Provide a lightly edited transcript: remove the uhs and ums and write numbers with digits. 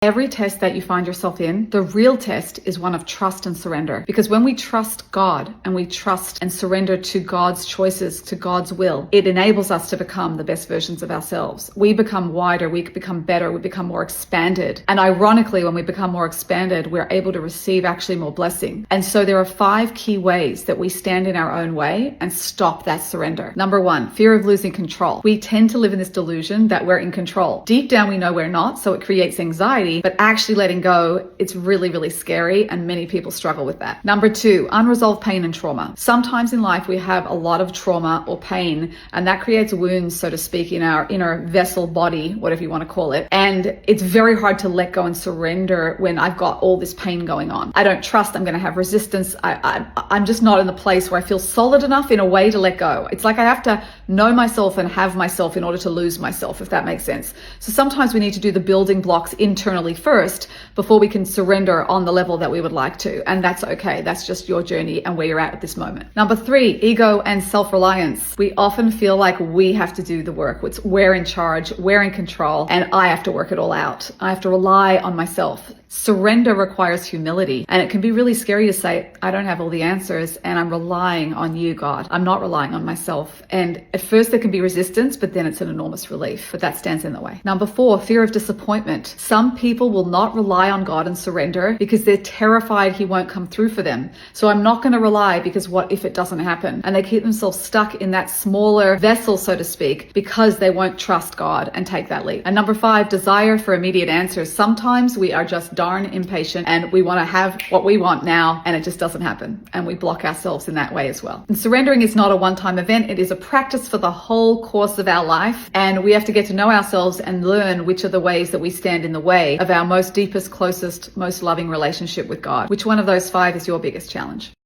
Every test that you find yourself in, the real test is one of trust and surrender. Because when we trust God and we trust and surrender to God's choices, to God's will, it enables us to become the best versions of ourselves. We become wider, we become better, we become more expanded. And ironically, when we become more expanded, we're able to receive actually more blessing. And so there are 5 key ways that we stand in our own way and stop that surrender. Number 1, fear of losing control. We tend to live in this delusion that we're in control. Deep down, we know we're not, so it creates anxiety. But actually letting go, it's really, really scary, and many people struggle with that. Number 2, unresolved pain and trauma. Sometimes in life we have a lot of trauma or pain, and that creates wounds, so to speak, in our inner vessel, body, whatever you want to call it. And it's very hard to let go and surrender when I've got all this pain going on. I don't trust, I'm going to have resistance. I'm just not in the place where I feel solid enough in a way to let go. It's like I have to know myself and have myself in order to lose myself, if that makes sense. So sometimes we need to do the building blocks internally first before we can surrender on the level that we would like to. And that's okay. That's just your journey and where you're at this moment. Number 3, ego and self-reliance. We often feel like we have to do the work. We're in charge, we're in control, and I have to work it all out. I have to rely on myself. Surrender requires humility, and it can be really scary to say, I don't have all the answers and I'm relying on you, God. I'm not relying on myself. And at first there can be resistance, but then it's an enormous relief, but that stands in the way. Number 4, fear of disappointment. Some people will not rely on God and surrender because they're terrified he won't come through for them. So I'm not going to rely because what if it doesn't happen? And they keep themselves stuck in that smaller vessel, so to speak, because they won't trust God and take that leap. And number 5, desire for immediate answers. Sometimes we are just darn impatient and we want to have what we want now, and it just doesn't happen. And we block ourselves in that way as well. And surrendering is not a one-time event. It is a practice for the whole course of our life. And we have to get to know ourselves and learn which are the ways that we stand in the way of our most deepest, closest, most loving relationship with God. Which one of those 5 is your biggest challenge?